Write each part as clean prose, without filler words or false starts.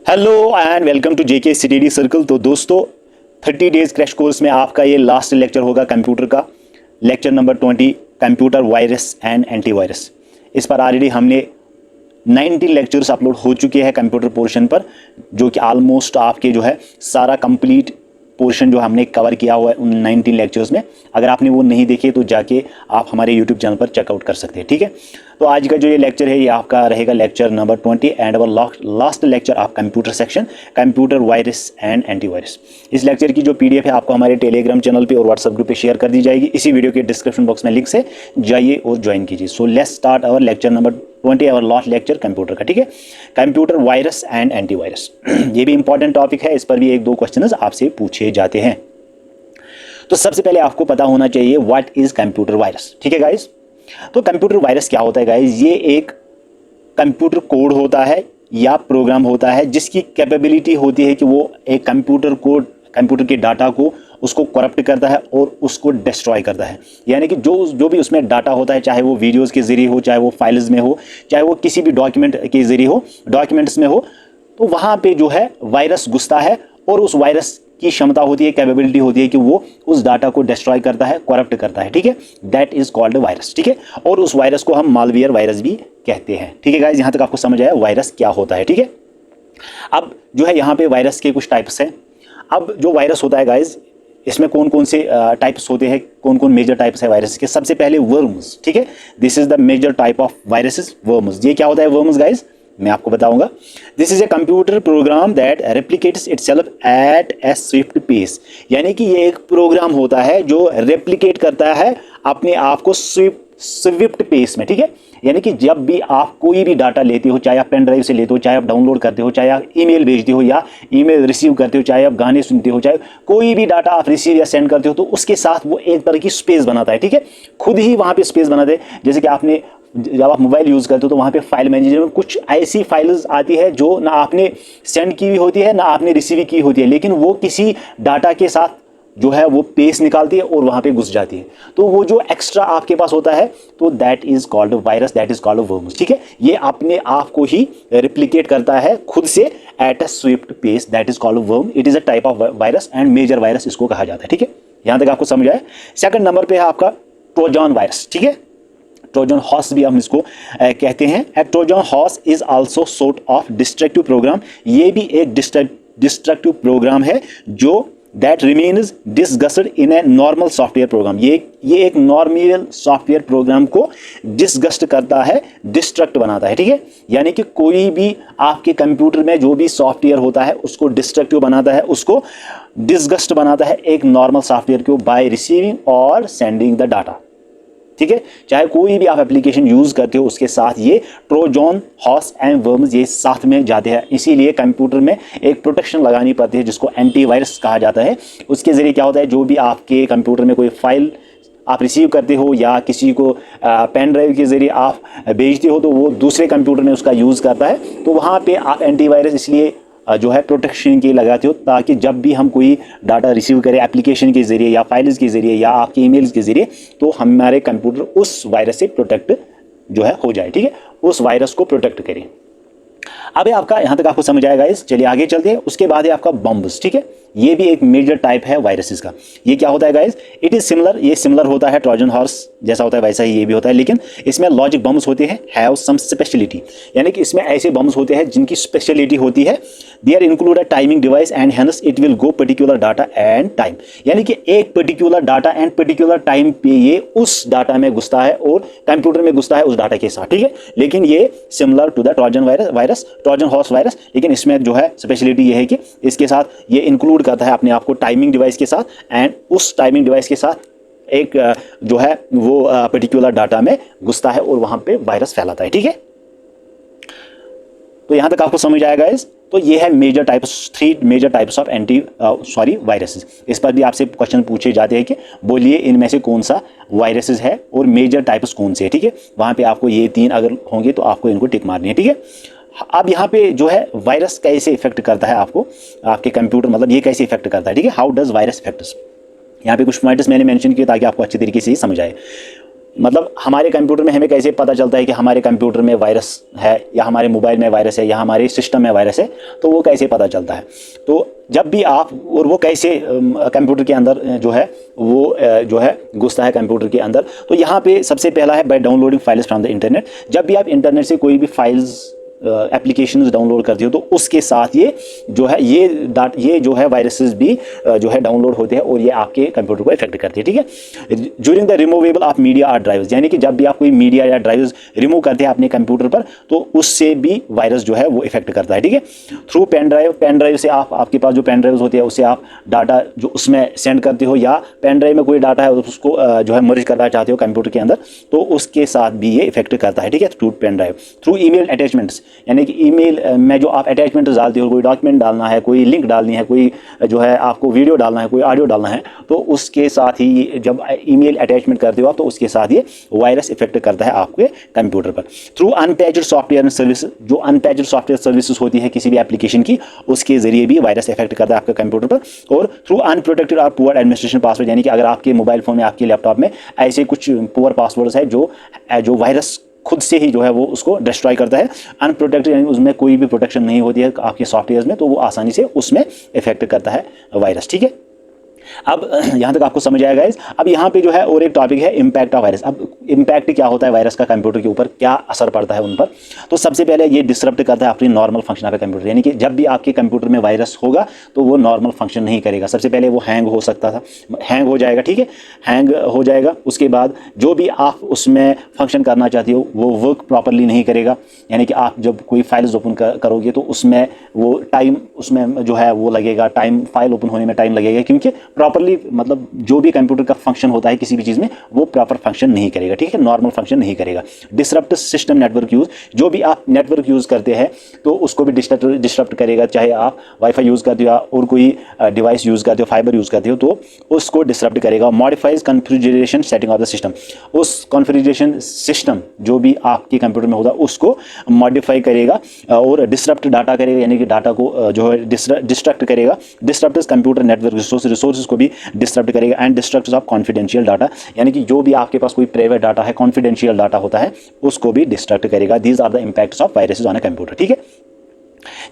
Hello and welcome to JK study circle. तो दोस्तों 30 days crash course में आपका ये लास्ट लेक्चर होगा कंप्यूटर का, lecture number 20, computer virus and antivirus. इस पर ऑलरेडी हमने 90 लेक्चर्स अपलोड हो चुके हैं कंप्यूटर पोर्शन पर, जो कि ऑलमोस्ट आपके जो है सारा कंप्लीट पोर्शन जो हमने कवर किया हुआ है उन 19 लेक्चर्स में। अगर आपने वो नहीं देखे तो जाके आप हमारे यूट्यूब चैनल पर चेकआउट कर सकते हैं, ठीक है। तो आज का जो ये लेक्चर है ये आपका रहेगा lecture number 20 and our last lecture of computer section, computer virus and antivirus. इस लेक्चर की जो पीडीएफ है आपको हमारे टेलीग्राम चैनल पे और व्हाट्सएप ग्रुप पे शेयर कर दी जाएगी। इसी वीडियो के डिस्क्रिप्शन बॉक्स में लिंक से जाइए और ज्वाइन कीजिए। So let's start our lecture number 20, our last lecture computer का, ठीक है। कंप्यूटर वायरस एंड एंटीवायरस ये भी इंपॉर्टेंट टॉपिक है, इस पर भी एक दो क्वेश्चन आपसे पूछे जाते हैं। तो सबसे पहले आपको पता होना चाहिए व्हाट इज कंप्यूटर वायरस, ठीक है गाइस। तो कंप्यूटर वायरस क्या होता है गाइस? ये एक कंप्यूटर कोड होता है या प्रोग्राम होता है जिसकी कैपेबिलिटी होती है कि वो एक कंप्यूटर कोड, कंप्यूटर के डाटा को उसको करप्ट करता है और उसको डिस्ट्रॉय करता है। यानी कि जो भी उसमें डाटा होता है, चाहे वो वीडियोस के जरिए हो, चाहे वो फाइल्स में हो, चाहे वो किसी भी डॉक्यूमेंट के जरिए हो, डॉक्यूमेंट्स में हो, तो वहाँ पे जो है वायरस घुसता है और उस वायरस की क्षमता होती है, कैपेबिलिटी होती है कि वो उस डाटा को डिस्ट्रॉय करता है, करप्ट करता है, ठीक है। दैट इज कॉल्ड वायरस, ठीक है। और उस वायरस को हम मालवेयर वायरस भी कहते हैं, ठीक है गाइस। यहाँ तक आपको समझ आया वायरस क्या होता है, ठीक है। अब जो है यहाँ पे वायरस के कुछ टाइप्स हैं। अब जो वायरस होता है गाइस, इसमें कौन कौन से टाइप्स होते हैं, कौन कौन मेजर टाइप्स है वायरस के? सबसे पहले वर्म्स, ठीक है। This is the major type of viruses, worms. ये क्या होता है वर्म्स गाइस? मैं आपको बताऊंगा। This is a computer program that replicates itself at a swift pace. यानी कि ये एक प्रोग्राम होता है जो रेप्लिकेट करता है अपने आप को स्विफ्ट पेस में, ठीक है। यानी कि जब भी आप कोई भी डाटा लेते हो, चाहे आप पेन ड्राइव से लेते हो, चाहे आप डाउनलोड करते हो, चाहे आप ईमेल भेजते हो या ईमेल रिसीव करते हो, चाहे आप गाने सुनते हो, चाहे कोई भी डाटा आप रिसीव या सेंड करते हो, तो उसके साथ वो एक तरह की स्पेस बनाता है, ठीक है। खुद ही वहाँ पे स्पेस बनाते हैं। जैसे कि आपने जब आप मोबाइल यूज़ करते हो तो वहाँ पे फाइल मैनेजर में कुछ ऐसी फाइल्स आती है जो ना आपने सेंड की हुई होती है ना आपने रिसीव की होती है, लेकिन वो किसी डाटा के साथ जो है वो पेस निकालती है और वहाँ पे घुस जाती है। तो वो जो एक्स्ट्रा आपके पास होता है तो that is called virus, that is called worms, ठीक है। ये अपने आप को ही रिप्लिकेट करता है खुद से at a swift pace, that is called worm. It is a type of virus and major virus इसको कहा जाता है, ठीक है। यहाँ तक आपको समझ आया। सेकंड नंबर पे है आपका ट्रोजन वायरस, ठीक है। ट्रोजन हॉर्स भी हम इसको कहते हैं। Trojan horse is also sort of destructive program. ये भी एक डिस्ट्रक्टिव प्रोग्राम है जो that remains disgusted in a normal software program. ये एक नॉर्मल सॉफ्टवेयर प्रोग्राम को डिसगस्ट करता है, डिस्ट्रक्ट बनाता है, ठीक है। यानी कि कोई भी आपके कंप्यूटर में जो भी सॉफ्टवेयर होता है उसको डिस्ट्रक्टिव बनाता है, उसको डिसगस्ट बनाता है एक नॉर्मल सॉफ्टवेयर को बाय रिसीविंग और सेंडिंग द डाटा, ठीक है। चाहे कोई भी आप एप्लीकेशन यूज करते हो उसके साथ ये ट्रोजन हॉर्स एंड वर्म्स ये साथ में जाते हैं। इसीलिए कंप्यूटर में एक प्रोटेक्शन लगानी पड़ती है जिसको एंटीवायरस कहा जाता है। उसके जरिए क्या होता है, जो भी आपके कंप्यूटर में कोई फाइल आप रिसीव करते हो या किसी को पेन ड्राइव के जरिए आप भेजते हो तो वो दूसरे कंप्यूटर में उसका यूज़ करता है, तो वहाँ पे आप एंटीवायरस इसलिए जो है प्रोटेक्शन के लगाते हो ताकि जब भी हम कोई डाटा रिसीव करें एप्लीकेशन के जरिए या फाइल्स के जरिए या आपके ईमेल्स के जरिए, तो हमारे कंप्यूटर उस वायरस से प्रोटेक्ट जो है हो जाए, ठीक है। उस वायरस को प्रोटेक्ट करें। अब आपका यहाँ तक आपको समझ आएगा इस, चलिए आगे चलते हैं। उसके बाद है आपका बम्ब्स, ठीक है। ये भी एक मेजर टाइप है वायरसेस का। ये क्या होता है गाइस? इट इज सिमिलर, ये सिमिलर होता है ट्रोजन हॉर्स जैसा होता है वैसा ही ये भी होता है, लेकिन इसमें लॉजिक बम्स होते हैं, हैव सम स्पेशलिटी। यानी कि इसमें ऐसे बम्स होते हैं जिनकी स्पेशलिटी होती है। They are include a timing device and hence it will go particular data and time. यानी कि एक particular data and particular time पे ये उस डाटा में घुसता है और कंप्यूटर में घुसता है उस डाटा के साथ, ठीक है। लेकिन ये similar to the Trojan virus, Trojan horse virus, लेकिन इसमें जो है स्पेशलिटी ये है कि इसके साथ ये इंक्लूड करता है अपने आप को टाइमिंग डिवाइस के साथ, एंड उस टाइमिंग डिवाइस के साथ एक जो है वो पर्टिकुलर डाटा में घुसता है और वहां पे वायरस फैलाता है, ठीक है। तो यहां तक आपको समझ आएगा इस। तो ये है major types, 3 major types of viruses. इस पर भी आपसे क्वेश्चन पूछे जाते हैं कि बोलिए इनमें से कौन सा वायरसेस है और मेजर टाइप्स कौन से है, ठीक है। वहां पे आपको ये 3 अगर होंगे तो आपको इनको टिक मारनी है, ठीक है। अब यहाँ पे जो है वायरस कैसे इफेक्ट करता है आपको, आपके कंप्यूटर, मतलब ये कैसे इफेक्ट करता है, ठीक है। How does virus effect? यहाँ पे कुछ पॉइंट्स मैंने मेंशन किए ताकि आपको अच्छे तरीके से ही समझ आए। मतलब हमारे कंप्यूटर में हमें कैसे पता चलता है कि हमारे कंप्यूटर में वायरस है या हमारे मोबाइल में वायरस है या हमारे सिस्टम में वायरस है, तो वो कैसे पता चलता है। तो जब भी आप, और वो कैसे कंप्यूटर के अंदर जो है वो जो है घुसता है कंप्यूटर के अंदर। तो यहाँ पे सबसे पहला है by downloading files from the internet. जब भी आप इंटरनेट से कोई भी फाइल्स एप्लीकेशंस डाउनलोड करते हो तो उसके साथ ये जो है ये जो है वायरसेस भी जो है डाउनलोड होते हैं और ये आपके कंप्यूटर को इफेक्ट करते हैं, ठीक है। During the removable of media और ड्राइव्स, यानी कि जब भी आप कोई मीडिया या ड्राइव्स रिमूव करते हैं अपने कंप्यूटर पर तो उससे भी वायरस जो है वो इफेक्ट करता है, ठीक है। थ्रू पेन ड्राइव से आपके पास जो पेन ड्राइव होती है उससे आप डाटा जो उसमें सेंड करते हो, या पेन ड्राइव में कोई डाटा है उसको जो है मर्ज करना चाहते हो कंप्यूटर के अंदर, तो उसके साथ भी ये इफेक्ट करता है, ठीक है, through pen drive. Through email attachments, यानी कि ईमेल में जो आप अटैचमेंट डालते हो, कोई डॉक्यूमेंट डालना है, कोई लिंक डालनी है, कोई जो है आपको वीडियो डालना है, कोई ऑडियो डालना है, तो उसके साथ ही जब ईमेल अटैचमेंट करते हो आप तो उसके साथ ये वायरस इफेक्ट करता है आपके कंप्यूटर पर। थ्रू अनपैच्ड सॉफ्टवेयर सर्विस, जो अनपैच्ड सॉफ्टवेयर सर्विसेज होती है किसी भी एप्लीकेशन की, उसके जरिए भी वायरस इफेक्ट करता है आपके कंप्यूटर पर। और थ्रू अनप्रोटेक्टेड और पुअर एडमिनिस्ट्रेशन पासवर्ड, यानी कि अगर आपके मोबाइल फोन में, आपके लैपटॉप में ऐसे कुछ पुअर पासवर्ड्स है जो वायरस खुद से ही जो है वो उसको डिस्ट्रॉय करता है। अनप्रोटेक्टेड यानी उसमें कोई भी प्रोटेक्शन नहीं होती है आपके सॉफ्टवेयर में, तो वो आसानी से उसमें इफेक्ट करता है वायरस, ठीक है। अब यहाँ तक आपको समझ आएगा गाइस। अब यहाँ पे जो है और एक टॉपिक है इम्पैक्ट ऑफ वायरस। अब इम्पैक्ट क्या होता है वायरस का कंप्यूटर के ऊपर, क्या असर पड़ता है उन पर। तो सबसे पहले ये डिसरप्ट करता है अपनी नॉर्मल फंक्शन ऑफ कंप्यूटर, यानी कि जब भी आपके कंप्यूटर में वायरस होगा तो वो नॉर्मल फंक्शन नहीं करेगा। सबसे पहले वो हैंग हो सकता था, हैंग हो जाएगा, ठीक है, हैंग हो जाएगा। उसके बाद जो भी आप उसमें फंक्शन करना चाहते हो वो वर्क प्रॉपरली नहीं करेगा, यानी कि आप जब कोई फाइल्स ओपन करोगे तो उसमें वो टाइम, उसमें जो है वो लगेगा टाइम, फाइल ओपन होने में टाइम लगेगा, क्योंकि प्रॉपरली मतलब जो भी कंप्यूटर का फंक्शन होता है किसी भी चीज़ में वो प्रॉपर फंक्शन नहीं करेगा, ठीक है, नॉर्मल फंक्शन नहीं करेगा। डिसरप्ट सिस्टम नेटवर्क यूज, जो भी आप नेटवर्क यूज़ करते हैं तो उसको भी डिसरप्ट करेगा, चाहे आप वाईफाई यूज़ करते हो या और कोई डिवाइस यूज़ करते हो, फाइबर यूज़ करते हो, तो उसको डिसरप्ट करेगा। Modifies configuration setting of the system, उस कॉन्फ़िगरेशन सिस्टम जो भी आपके कंप्यूटर में होगा उसको मॉडिफाई करेगा और डिसरप्ट डाटा करेगा, यानी कि डाटा को जो है डिस्ट्रक्ट करेगा। डिसरप्ट कंप्यूटर नेटवर्क रिसोर्सेज को भी डिस्टर्ब करेगा। And destruct of confidential data, यानी कि जो भी आपके पास कोई प्राइवेट डाटा है, कॉन्फिडेंशियल डाटा होता है, उसको भी डिस्ट्रक्ट करेगा। These are the impacts of viruses on a computer, ठीक है।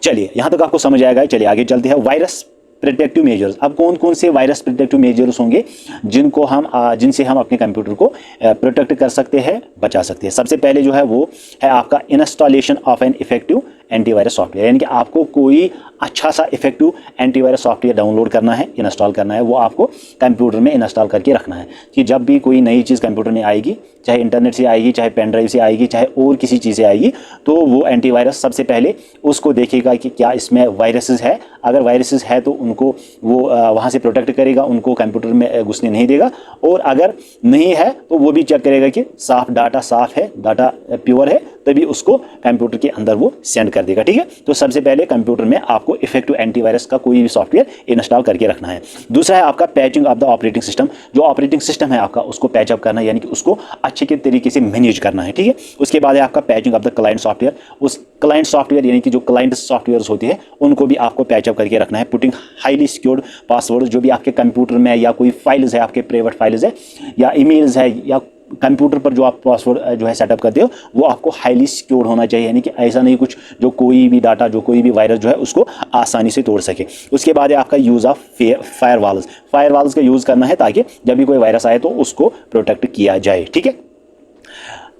चलिए यहां तक आपको समझ आएगा। चलिए आगे चलते हैं। Virus protective measures. अब कौन कौन से वायरस प्रोटेक्टिव मेजर्स होंगे जिनसे हम अपने कंप्यूटर को प्रोटेक्ट कर सकते हैं, बचा सकते हैं। सबसे पहले जो है वो है आपका installation of an effective antivirus software, यानी कि आपको कोई अच्छा सा इफेक्टिव एंटीवायरस सॉफ्टवेयर डाउनलोड करना है, इंस्टॉल करना है, वो आपको कंप्यूटर में इंस्टॉल करके रखना है कि जब भी कोई नई चीज़ कंप्यूटर में आएगी, चाहे इंटरनेट से आएगी, चाहे पेन ड्राइव से आएगी, चाहे और किसी चीज़ से आएगी, तो वो एंटीवायरस सबसे पहले उसको देखेगा कि क्या इसमें वायरसेस है। अगर वायरसेस है तो उनको वो वहाँ से प्रोटेक्ट करेगा, उनको कंप्यूटर में घुसने नहीं देगा। और अगर नहीं है तो वो भी चेक करेगा कि डाटा साफ है, डाटा प्योर है, तभी उसको कंप्यूटर के अंदर वो सेंड कर देगा, ठीक है। तो सबसे पहले कंप्यूटर में आपको इफेक्टिव एंटीवायरस का कोई भी सॉफ्टवेयर इंस्टॉल करके रखना है। दूसरा है आपका patching of the operating system. जो ऑपरेटिंग सिस्टम है आपका उसको पैचअप करना है, यानी कि उसको अच्छे के तरीके से मैनेज करना है, ठीक है। उसके बाद है आपका patching of the client software. उस क्लाइंट सॉफ्टवेयर यानी कि जो क्लाइंट सॉफ्टवेयर होती है उनको भी आपको पैचअप करके रखना है। पुटिंग हाईली सिक्योर्ड पासवर्ड, जो भी आपके कंप्यूटर में या कोई फाइल्स है, आपके प्राइवेट फाइल्स है या ईमेल्स है या कंप्यूटर पर जो आप पासवर्ड जो है सेटअप करते हो वो आपको हाईली सिक्योर होना चाहिए, यानी कि ऐसा नहीं कुछ जो कोई भी डाटा, जो कोई भी वायरस जो है उसको आसानी से तोड़ सके। उसके बाद है आपका यूज़ ऑफ फायरवॉल्स का यूज़ करना है ताकि जब भी कोई वायरस आए तो उसको प्रोटेक्ट किया जाए, ठीक है।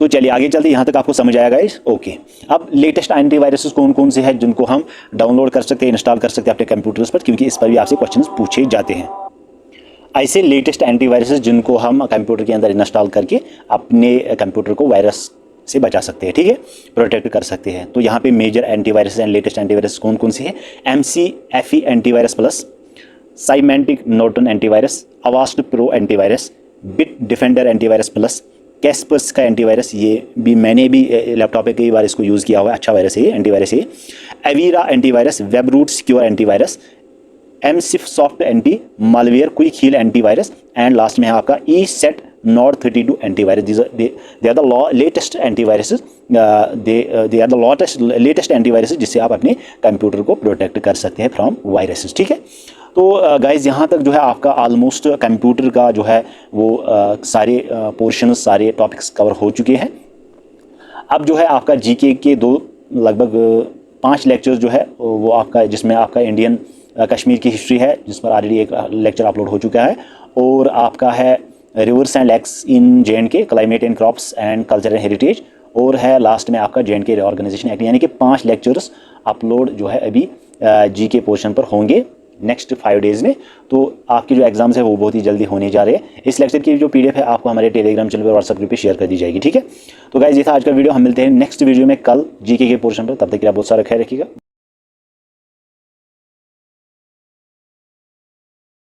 तो चलिए आगे चलते, यहाँ तक आपको समझ आएगा इस ओके। अब लेटेस्ट एंटीवायरसेस कौन कौन से हैं जिनको हम डाउनलोड कर सकते हैं, इंस्टॉल कर सकते हैं अपने कंप्यूटर्स पर, क्योंकि इस पर भी आपसे क्वेश्चन पूछे जाते हैं। ऐसे लेटेस्ट एंटीवायरसेस जिनको हम कंप्यूटर के अंदर इंस्टॉल करके अपने कंप्यूटर को वायरस से बचा सकते हैं, ठीक है, प्रोटेक्ट कर सकते हैं। तो यहाँ पे major antivirus and latest antivirus कौन कौन से हैं? McAfee antivirus plus, Symantec Norton antivirus, Avast pro antivirus, Bit Defender antivirus plus, Kaspersky का एंटीवायरस, ये भी मैंने भी लैपटॉप पे कई बार इसको यूज़ किया हुआ है, अच्छा वायरस है ये, एंटीवायरस है। Avira antivirus, Webroot secure antivirus, MSIF soft anti malware Quick Heal antivirus, and last में है आपका ESET Nord 32 antivirus. They are the latest antiviruses, they are the latest antiviruses जिससे आप अपने कंप्यूटर को प्रोटेक्ट कर सकते हैं फ्रॉम वायरसेस, ठीक है। तो गाइज़ यहाँ तक जो है आपका ऑलमोस्ट कंप्यूटर का जो है वो सारे पोर्शन सारे टॉपिक्स कवर हो चुके हैं। अब जो है आपका जीके के लगभग 5 लेक्चर्स जो है वो आपका, जिसमें आपका इंडियन कश्मीर की हिस्ट्री है, जिस पर ऑलरेडी एक लेक्चर अपलोड हो चुका है, और आपका है rivers and lakes in JNK, climate and crops and culture and heritage, और है लास्ट में आपका JNK रीऑर्गेनाइजेशन एक्ट। यानी कि 5 लेक्चर्स अपलोड जो है अभी जीके पोर्शन पर होंगे नेक्स्ट 5 डेज़ में। तो आपके जो एग्जाम्स है वो बहुत ही जल्दी होने जा रहे हैं। इस लेक्चर की जो PDF है आपको हमारे टेलीग्राम चैनल पर, व्हाट्सएप ग्रुप पे शेयर कर दी जाएगी, ठीक है। तो गाइस ये था आज का वीडियो, हम मिलते हैं नेक्स्ट वीडियो में कल जीके के पोर्शन पर। तब तक के लिए आप बहुत सारा ख्याल रखिएगा।